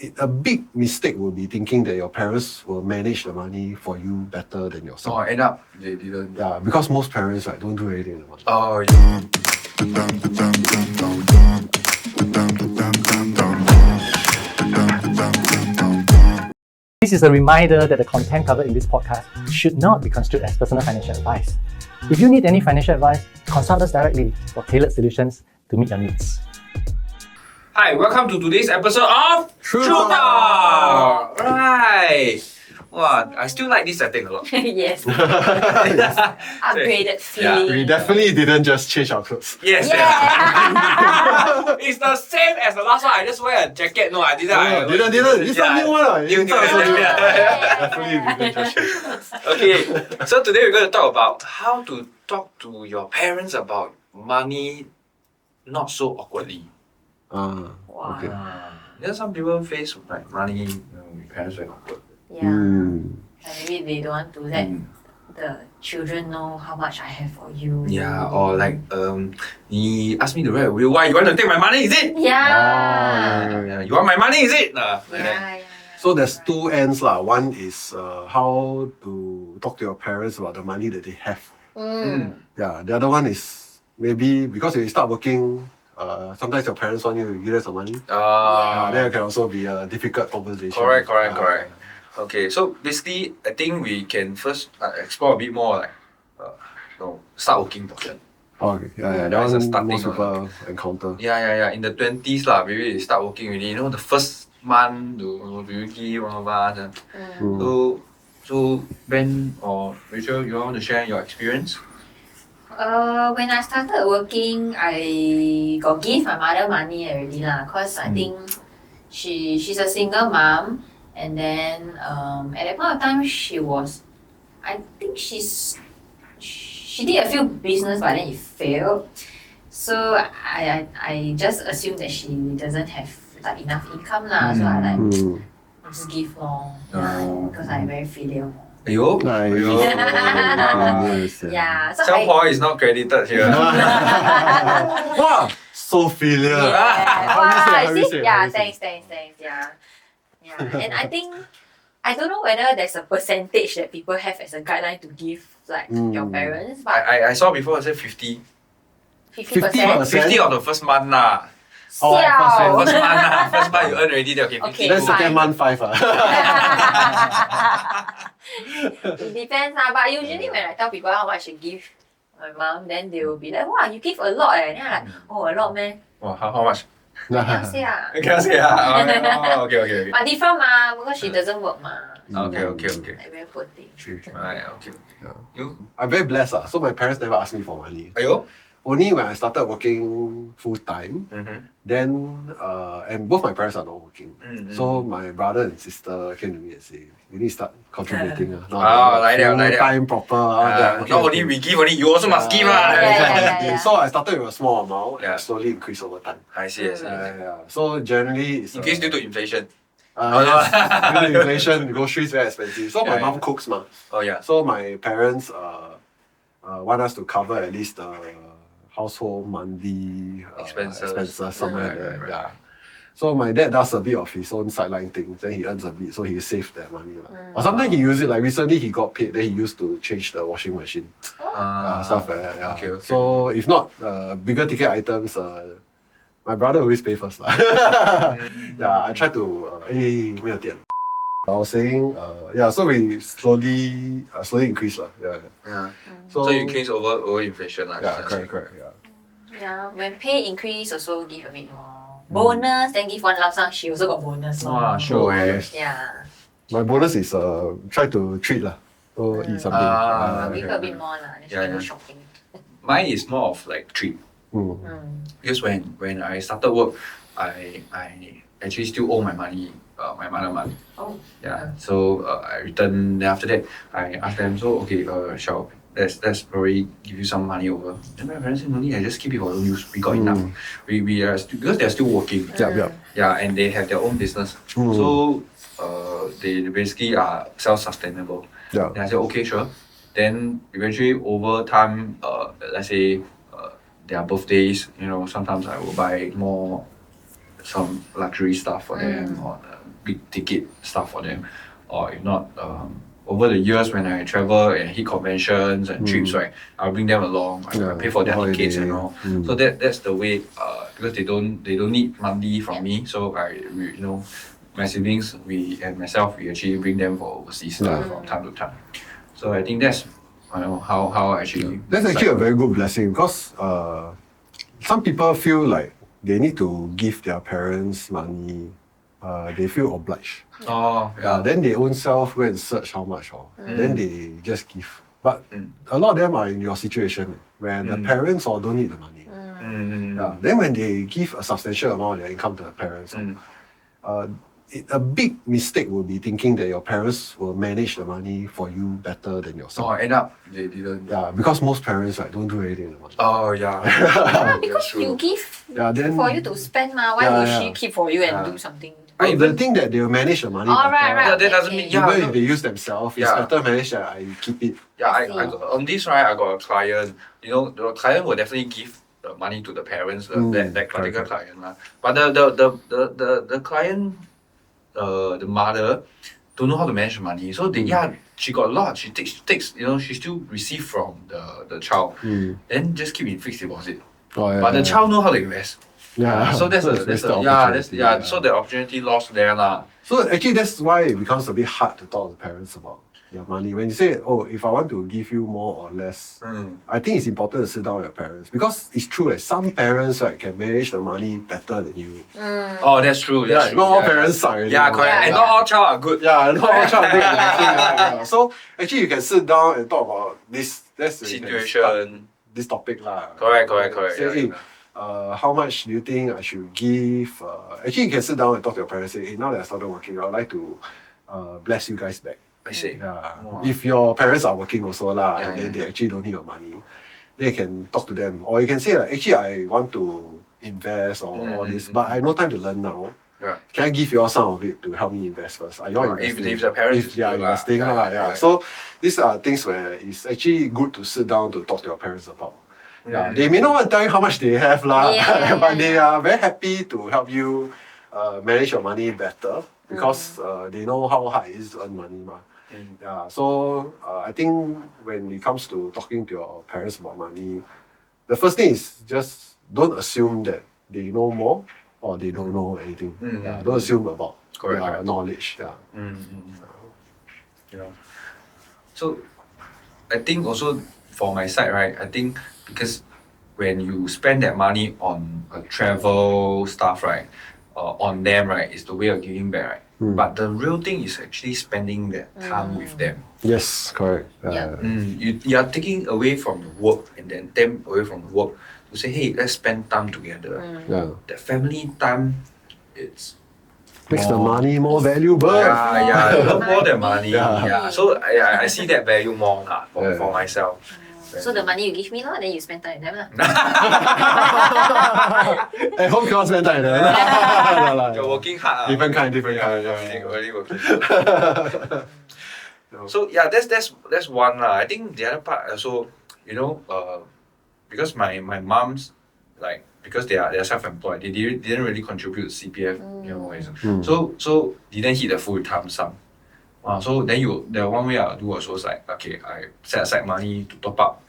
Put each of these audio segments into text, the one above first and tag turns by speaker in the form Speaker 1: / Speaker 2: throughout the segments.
Speaker 1: a big mistake would be thinking that your parents will manage the money for you better than yourself.
Speaker 2: Oh, end up they didn't.
Speaker 1: Yeah, because most parents don't do anything with the money.
Speaker 2: Oh, yeah.
Speaker 3: This is a reminder that the content covered in this podcast should not be construed as personal financial advice. If you need any financial advice, consult us directly for tailored solutions to meet your needs.
Speaker 2: Hi, welcome to today's episode of
Speaker 1: True
Speaker 2: Talk. Right. Wow, I still like this setting a lot.
Speaker 4: Yes. Upgraded feeling.
Speaker 1: We definitely didn't just change our clothes.
Speaker 2: Yes.
Speaker 4: Yeah.
Speaker 2: It's the same as the last one. I just wear a jacket. No, I didn't.
Speaker 1: Didn't. It's a new one.
Speaker 2: New.
Speaker 1: Definitely didn't just change our clothes.
Speaker 2: Okay, so today we're going to talk about how to talk to your parents about money not so awkwardly.
Speaker 4: Wow.
Speaker 1: Okay.
Speaker 2: Some people face like money, with parents very awkward.
Speaker 4: Yeah.
Speaker 1: Mm.
Speaker 4: And maybe they don't want to let the children know how much I have for you.
Speaker 2: Yeah, or like, he asked me to write a will. Why, you want to take my money, is it?
Speaker 4: Yeah.
Speaker 2: You want my money, is it?
Speaker 4: Yeah.
Speaker 1: So there's two ends lah. One is how to talk to your parents about the money that they have. Yeah. The other one is maybe because you start working, sometimes your parents want you to give them some money. Then it can also be a difficult conversation.
Speaker 2: Correct. Okay, so basically, I think we can first explore a bit more like, start working portion.
Speaker 1: Okay. Yeah.
Speaker 2: That's a
Speaker 1: That one
Speaker 2: starting
Speaker 1: most
Speaker 2: one.
Speaker 1: people encounter.
Speaker 2: Yeah. In the 20s lah, maybe they start working already. The first month, do you give one of us? So Ben or Rachel, you want to share your experience?
Speaker 4: When I started working, I got give my mother money already lah. Cause I think she's a single mom, and then at that point of time she did a few business, but then it failed. So I just assumed that she doesn't have like enough income lah. So I just give more, because I'm very filial.
Speaker 2: Ayo.
Speaker 4: Yeah. So
Speaker 2: Xiao Po is not credited here.
Speaker 1: Wow, so filial.
Speaker 4: Wow,
Speaker 1: How do you say?
Speaker 4: yeah, thanks. Yeah. And I think I don't know whether there's a percentage that people have as a guideline to give like your parents, but
Speaker 2: I saw before it said 50.
Speaker 4: 50%.
Speaker 2: 50 of the first month lah.
Speaker 1: Oh,
Speaker 4: Siao.
Speaker 2: First month lah. First month you earn already. Okay. 50.
Speaker 4: Okay.
Speaker 1: Then
Speaker 4: Fine.
Speaker 1: second month 5
Speaker 4: It depends lah, but usually when I tell people how much I give my mom, then they will be like, wow, you give a lot eh. Then I'm like, oh, a lot man.
Speaker 2: Oh, how much?
Speaker 4: Cannot say ah.
Speaker 2: You cannot say okay.
Speaker 4: But different ma, because she doesn't work ma.
Speaker 2: Okay.
Speaker 4: Like very poor thing.
Speaker 2: Right, okay. You?
Speaker 1: I'm very blessed so my parents never asked me for money.
Speaker 2: Ayo?
Speaker 1: Only when I started working full time, then and both my parents are not working. So my brother and sister came to me and say, you need to start contributing.
Speaker 2: Like that.
Speaker 1: Full time proper.
Speaker 2: Not only we give, only you also must give
Speaker 4: Yeah.
Speaker 1: So I started with a small amount
Speaker 2: Yeah.
Speaker 1: and slowly increased over time.
Speaker 2: I see.
Speaker 1: So generally it's
Speaker 2: Increase due to inflation.
Speaker 1: yes, due to inflation, groceries very expensive. So my
Speaker 2: Yeah,
Speaker 1: mom cooks ma.
Speaker 2: Oh yeah.
Speaker 1: So my parents want us to cover at least the household monthly expenses somewhere there.
Speaker 2: Right.
Speaker 1: Yeah. So my dad does a bit of his own sideline things, then he earns a bit, so he saved that money. Or sometimes he use it, like recently he got paid, then he used to change the washing machine. Stuff like that. Yeah.
Speaker 2: Okay.
Speaker 1: So if not bigger ticket items, my brother always pay first. Yeah, I try to 没有电. I was saying, so we slowly increase.
Speaker 2: Yeah. So you increase over inflation.
Speaker 1: Correct.
Speaker 4: Yeah, when pay increase also give a bit more. Bonus, then give one lump sum. She also got bonus.
Speaker 2: Wow, sure.
Speaker 4: Yeah.
Speaker 1: My bonus is try to treat so eat something.
Speaker 4: Give her a bit more lah. Then she can go shopping.
Speaker 2: Mine is more of like treat. Because when I started work, I actually still owe my money, my mother money.
Speaker 4: Oh.
Speaker 2: Yeah. So I returned. Then after that, I asked them. So okay, shall let's probably give you some money over. Then my parents said no need. I just keep it for own use. We got enough. We are because they're still working. Yeah, and they have their own business. So they basically are self-sustainable.
Speaker 1: Yeah.
Speaker 2: And I said okay, sure. Then eventually over time, let's say their birthdays, sometimes I will buy more some luxury stuff for them or big ticket stuff for them, or if not, over the years when I travel and hit conventions and trips, right, I'll bring them along. I pay for their tickets and all. So that's the way. Because they don't need money from me, so my siblings, and myself, we actually bring them for overseas stuff from time to time. So I think that's how I actually.
Speaker 1: That's actually a very good blessing because some people feel like they need to give their parents money. They feel obliged. Then they own self go and search how much, then they just give. But a lot of them are in your situation where the parents don't need the money. Then when they give a substantial amount of their income to the parents, a big mistake will be thinking that your parents will manage the money for you better than yourself.
Speaker 2: End up they didn't.
Speaker 1: Because most parents don't do anything with the money.
Speaker 4: Because you give
Speaker 1: then,
Speaker 4: for you to spend, why would she keep for you and do something?
Speaker 1: They think that they will manage the money better.
Speaker 4: Right.
Speaker 2: That doesn't mean
Speaker 1: Even if they use themselves, it's better managed that I keep it.
Speaker 2: I got, on this, right, I got a client. The client will definitely give the money to the parents, that particular client. But the client, the mother, don't know how to manage the money. So she got a lot. She takes she still receive from the child. Then just keep in fixed deposit. But the child know how to invest. So that's so the opportunity lost there lah.
Speaker 1: So actually that's why it becomes a bit hard to talk to parents about your money. When you say, if I want to give you more or less, I think it's important to sit down with your parents because it's true that some parents can manage the money better than you.
Speaker 2: That's true. That's true.
Speaker 1: Not all parents suck.
Speaker 2: Correct. And not all child are good.
Speaker 1: Not all child are good. So actually you can sit down and talk about this
Speaker 2: situation,
Speaker 1: this topic lah.
Speaker 2: Correct.
Speaker 1: Say, how much do you think I should give? Actually, you can sit down and talk to your parents. Say, now that I started working, I would like to bless you guys back.
Speaker 2: I see.
Speaker 1: If your parents are working also and then they actually don't need your money, they can talk to them. Or you can say, actually, I want to invest or all this, but I have no time to learn now. Can I give you all some of it to help me invest first? Are you all investing?
Speaker 2: If the parents
Speaker 1: investing. So these are things where it's actually good to sit down to talk to your parents about. They may not want to tell you how much they have but they are very happy to help you manage your money better because they know how hard it is to earn money. So I think when it comes to talking to your parents about money, the first thing is just don't assume that they know more or they don't know anything. Don't assume about their knowledge.
Speaker 2: So I think also for my side, right, I think because when you spend that money on travel stuff, right, on them, right, is the way of giving back, right? But the real thing is actually spending that time with them.
Speaker 1: Yes, correct.
Speaker 2: You are taking away from the work and then them away from the work to say, hey, let's spend time together. The family time, it's
Speaker 1: makes the money more valuable.
Speaker 2: More than money. So I see that value more for myself.
Speaker 4: So the money you give me, then you spend time with them.
Speaker 1: At home cannot spend time with them.
Speaker 2: You're working hard.
Speaker 1: Different kind.
Speaker 2: Really working hard. So that's one. I think the other part also, because my mom's because they are self-employed, they didn't really contribute to CPF. So didn't hit the full-time sum. So then the one way I'll do also is I set aside money to top up.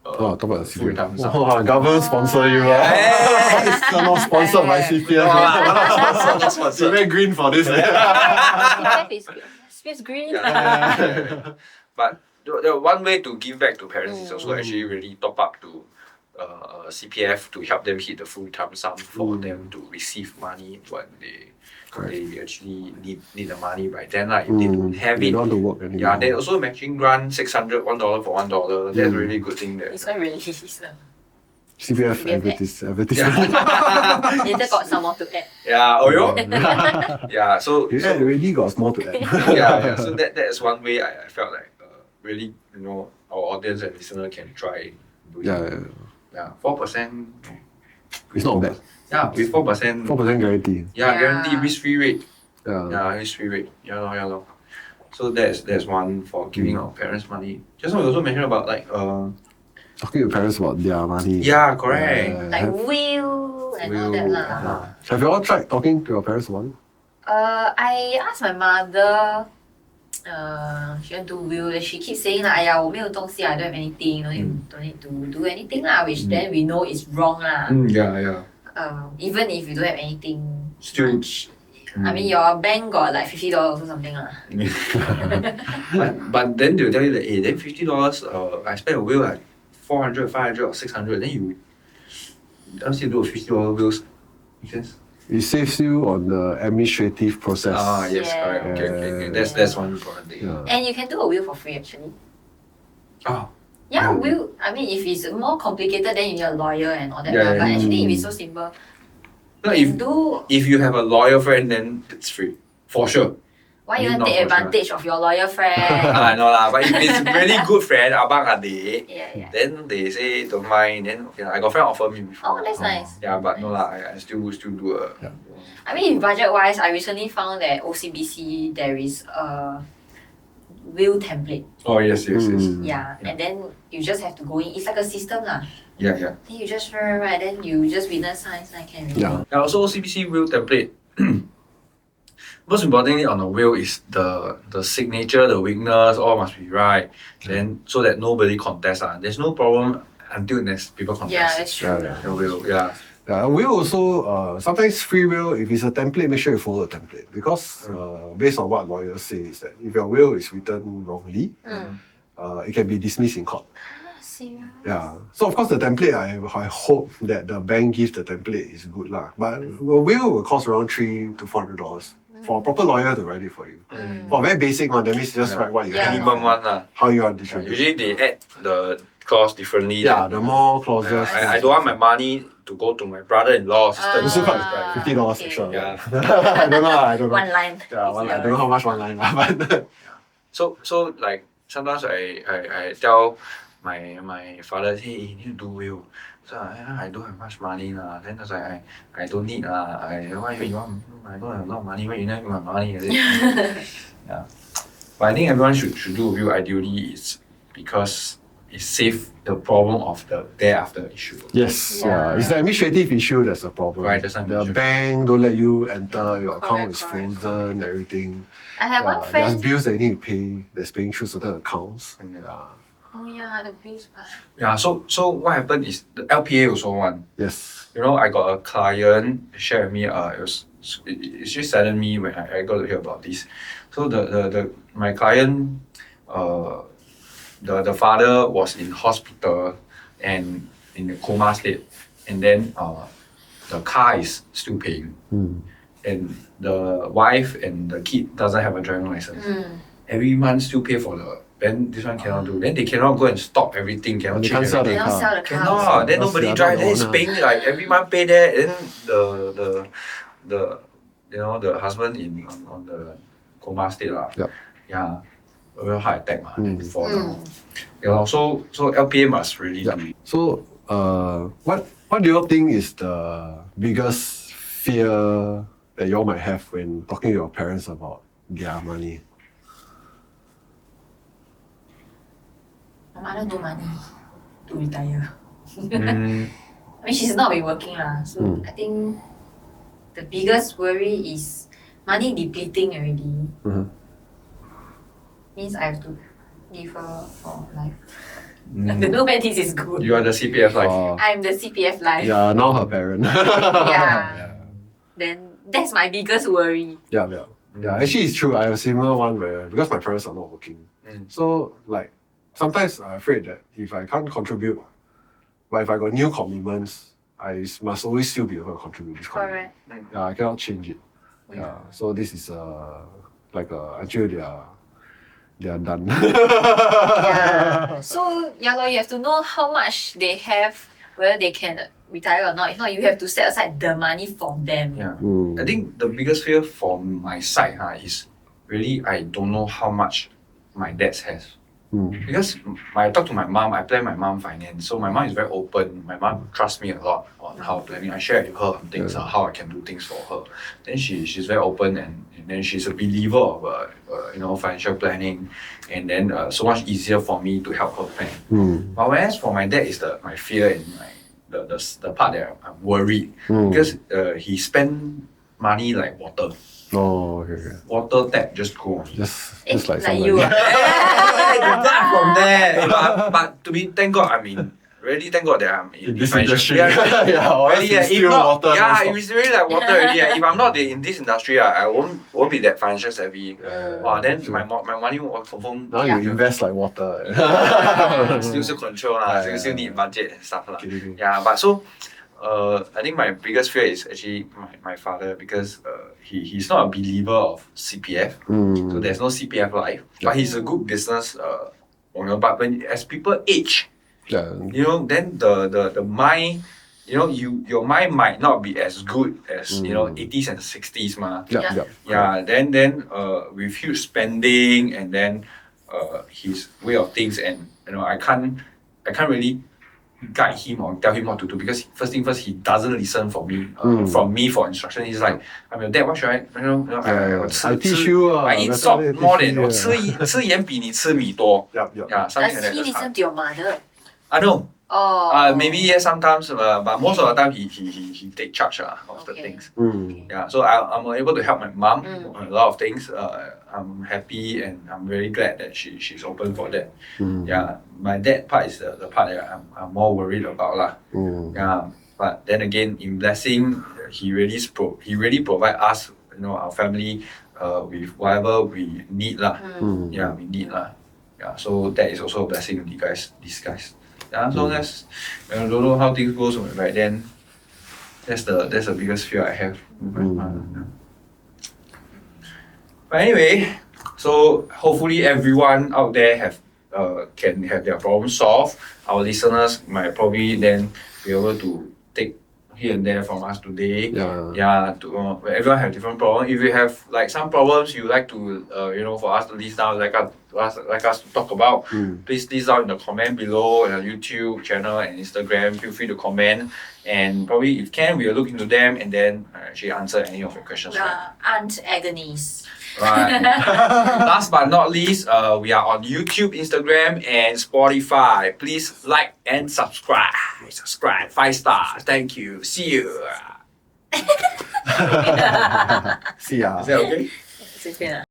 Speaker 1: Top up the
Speaker 2: full-time sum.
Speaker 1: Government sponsor you. It's not sponsored by CPF. You're very green for this.
Speaker 4: CPF green.
Speaker 2: But the one way to give back to parents is also actually really top up to CPF to help them hit the full-time sum for them to receive money when they actually need the money right then. If they don't have it,
Speaker 1: don't want to work anymore.
Speaker 2: They also matching grant $600, $1 for $1. That's a really good thing there.
Speaker 4: It's not really
Speaker 1: CPF advertisement.
Speaker 4: Later got some more to add.
Speaker 2: So
Speaker 1: you already got more to add.
Speaker 2: So that's one way I felt like really our audience and listener can try doing. 4%.
Speaker 1: It's not bad.
Speaker 2: With 4%.
Speaker 1: 4% guarantee.
Speaker 2: Guarantee risk-free rate. Risk-free rate. So that's one for giving our parents money. Just now we also mentioned about
Speaker 1: talking to parents about their money.
Speaker 2: Correct.
Speaker 4: Will and all that lah.
Speaker 1: Have you all tried talking to your parents about it?
Speaker 4: I asked my mother. She want to do will. Then she keeps saying like, "我没有东西 I don't have anything. Don't need to do anything lah." Which then we know is wrong lah.
Speaker 2: Yeah.
Speaker 4: Even if you don't have anything
Speaker 2: Still-
Speaker 4: much, I mean your bank got like $50 or something lah.
Speaker 2: but then they'll tell you that, hey, then $50, I spent a will like 400, 500 or 600, then you ask you to do a $50 wills. Make sense?
Speaker 1: It saves you on the administrative process.
Speaker 2: Yes,
Speaker 4: Yeah.
Speaker 2: correct. Okay. That's one important thing.
Speaker 1: Yeah.
Speaker 4: And you can do a will for free actually.
Speaker 2: Oh,
Speaker 4: Yeah,
Speaker 1: Mm.
Speaker 4: will. I mean, if it's more complicated, then you need a lawyer and all that.
Speaker 2: Yeah,
Speaker 4: lah.
Speaker 2: yeah.
Speaker 4: But actually, if it's so simple,
Speaker 2: no,
Speaker 4: you
Speaker 2: if
Speaker 4: do.
Speaker 2: if you have a lawyer friend, then it's free. For sure.
Speaker 4: Why you
Speaker 2: Maybe
Speaker 4: want
Speaker 2: not
Speaker 4: to take
Speaker 2: for sure.
Speaker 4: advantage of your lawyer friend?
Speaker 2: No lah, but if it's really good friend, abang adik,
Speaker 4: Yeah.
Speaker 2: then they say don't mind, then okay lah. I got friend offer me before.
Speaker 4: Oh, that's nice.
Speaker 2: Yeah, but no lah, I still do a.
Speaker 1: Yeah.
Speaker 4: I mean, budget wise, I recently found that OCBC there is a will template.
Speaker 2: Oh yes.
Speaker 4: Yeah, and then you just have to go in. It's like a system lah.
Speaker 2: Yeah.
Speaker 4: Then you just write, then you just witness signs, I can read.
Speaker 1: Yeah.
Speaker 2: And also OCBC will template. Most importantly on the will is the signature, the witness, all must be right. Then so that nobody contests. There's no problem until next people contest.
Speaker 4: Yeah, that's true.
Speaker 1: Yeah.
Speaker 2: The will, yeah.
Speaker 1: Yeah, will also sometimes free will. If it's a template, make sure you follow the template because based on what lawyers say is that if your will is written wrongly, it can be dismissed in court.
Speaker 4: Serious?
Speaker 1: Yeah. So of course the template, I hope that the bank gives the template is good lah. But a will will cost around $300 to $400 for a proper lawyer to write it for you. For a very basic one, that means just write what you
Speaker 4: Yeah.
Speaker 1: have,
Speaker 2: Minimum one lah.
Speaker 1: how you want to distribute.
Speaker 2: Usually they add the clause differently.
Speaker 1: Yeah, the more clauses.
Speaker 2: I don't want my money to go to my brother-in-law, sister.
Speaker 1: You still got
Speaker 4: Ah.
Speaker 1: $50
Speaker 4: Okay.
Speaker 1: extra.
Speaker 2: Yeah.
Speaker 1: I don't know.
Speaker 4: One line.
Speaker 1: Yeah, I don't know how much one line, but
Speaker 2: So like sometimes I tell my father, hey, you need to do will. So I don't have much money lah. Then I was like, I don't need lah. Why you want? I don't have a lot of money. Why you need my money? Is it? Yeah. But I think everyone should do a will ideally is because it saves the problem of the thereafter issue.
Speaker 1: yes,
Speaker 4: Yeah.
Speaker 1: it's the administrative issue that's the problem.
Speaker 2: Right, that's not
Speaker 1: the
Speaker 2: issue.
Speaker 1: bank don't let you enter, your account is
Speaker 4: Correct.
Speaker 1: frozen, everything.
Speaker 4: I have one
Speaker 1: There's
Speaker 4: friend.
Speaker 1: bills that you need to pay that's paying through certain accounts.
Speaker 2: Yeah.
Speaker 4: Oh yeah, the bills.
Speaker 2: Yeah. So what happened is the LPA also one.
Speaker 1: Yes.
Speaker 2: You know, I got a client share with me. It just saddened me when I got to hear about this. So my client, the father was in hospital and in a coma state, and then the car is still paying, and the wife and the kid doesn't have a driving license. Every month still pay for the. Then this one cannot do. Then they cannot go and stop everything. Cannot
Speaker 1: They
Speaker 2: change
Speaker 1: can't sell
Speaker 2: everything.
Speaker 1: the
Speaker 4: Cannot
Speaker 1: car.
Speaker 4: sell the car.
Speaker 2: Cannot. Then
Speaker 1: Because
Speaker 2: nobody
Speaker 1: they are
Speaker 2: drive.
Speaker 1: not
Speaker 2: Then it's
Speaker 1: owner.
Speaker 2: paying like every month pay that. Then the husband on the coma state lah.
Speaker 1: Yep.
Speaker 2: Yeah. A real heart attack lah.
Speaker 1: Mm.
Speaker 2: Fall down. Yeah. So LPA must really
Speaker 1: Yeah.
Speaker 2: do it.
Speaker 1: So, what do you think is the biggest fear that you all might have when talking to your parents about their money?
Speaker 4: My mother no money to retire.
Speaker 2: Mm.
Speaker 4: I mean, she's not been working lah. So I think the biggest worry is money depleting already.
Speaker 1: Mhm.
Speaker 4: Means I have to give her for life. I don't know where this is good.
Speaker 2: You are the CPF life.
Speaker 4: I'm the CPF life.
Speaker 1: Yeah, now her parent.
Speaker 4: Yeah. Then that's my biggest worry.
Speaker 1: Yeah. Actually, it's true. I have a similar one where because my parents are not working, so like sometimes I'm afraid that if I can't contribute, but if I got new commitments, I must always still be able to contribute this commitment.
Speaker 4: Correct.
Speaker 1: Yeah, I cannot change it. Yeah. So this is until they are done.
Speaker 4: Yeah. So lor, you have to know how much they have, whether they can retire or not. If not, you have to set aside the money for them.
Speaker 2: Yeah.
Speaker 1: Mm.
Speaker 2: I think the biggest fear from my side is really I don't know how much my dad has. Because I talk to my mom, I plan my mom finance. So my mom is very open. My mom trusts me a lot on how planning. I share with her on things, how I can do things for her. Then she's very open and then she's a believer of financial planning, and then so much easier for me to help her plan. But whereas for my dad is my fear and the part that I'm worried because he spend money like water.
Speaker 1: Oh, okay.
Speaker 2: Water tap just go.
Speaker 1: Just like
Speaker 4: like you.
Speaker 2: Apart from that, but to be thank God, I mean, really thank God that I'm in
Speaker 1: this
Speaker 2: financial-
Speaker 1: industry.
Speaker 2: Yeah,
Speaker 1: Yeah, or else
Speaker 2: really,
Speaker 1: it's
Speaker 2: if
Speaker 1: still
Speaker 2: not,
Speaker 1: water
Speaker 2: yeah,
Speaker 1: non-stop.
Speaker 2: if it's really like water already. If I'm not in this industry, I won't be that financial savvy. Then
Speaker 1: true.
Speaker 2: my money will confirm.
Speaker 1: Now you invest like water.
Speaker 2: Still control lah.
Speaker 1: Yeah,
Speaker 2: Still
Speaker 1: yeah.
Speaker 2: need budget and stuff lah.
Speaker 1: Kidding.
Speaker 2: Yeah, but so I think my biggest fear is actually my father because he's not a believer of CPF. So there's no CPF life. But he's a good business owner. But as people age,
Speaker 1: Yeah.
Speaker 2: then the mind, your mind might not be as good as 80s and 60s ma.
Speaker 1: Yeah.
Speaker 2: Then with huge spending and then his way of things, and I can't really guide him or tell him what to do because first thing first, he doesn't listen from me for instruction. He's like, I'm your dad, what should I
Speaker 1: I teach you.
Speaker 2: I eat
Speaker 1: that's
Speaker 2: salt
Speaker 1: why they
Speaker 2: more
Speaker 1: teach
Speaker 2: than
Speaker 1: you,
Speaker 2: 吃盐比你吃米多.
Speaker 1: Yup.
Speaker 2: Yeah, something like
Speaker 4: Does he
Speaker 2: that.
Speaker 4: listen to your mother?
Speaker 2: I know.
Speaker 4: Oh.
Speaker 2: Maybe yes, sometimes, but most of the time he take charge of the
Speaker 4: Okay.
Speaker 2: things.
Speaker 1: Mm.
Speaker 2: Yeah, so I'm able to help my mom on a lot of things. I'm happy and I'm very glad that she's open for that. Yeah, my dad part is the part that I'm more worried about lah. Yeah, but then again, in blessing, he really provide us, our family, with whatever we need lah. Yeah, we need lah. Yeah, so that is also a blessing in disguise. Yeah, so that's I don't know how things goes right then. That's the biggest fear I have. But anyway, so hopefully everyone out there can have their problem solved. Our listeners might probably then be able to take here and there from us today.
Speaker 1: Yeah.
Speaker 2: Everyone have different problems. If you have like some problems you like to for us to list down, like us to talk about, please list down in the comment below on our YouTube channel and Instagram. Feel free to comment, and probably if can, we will look into them and then actually answer any of your questions.
Speaker 4: Aunt Agnes.
Speaker 2: Right. Last but not least, we are on YouTube, Instagram, and Spotify. Please like and subscribe. 5 stars. Thank you. See you.
Speaker 1: See ya.
Speaker 2: Is that okay?
Speaker 4: 随便啊。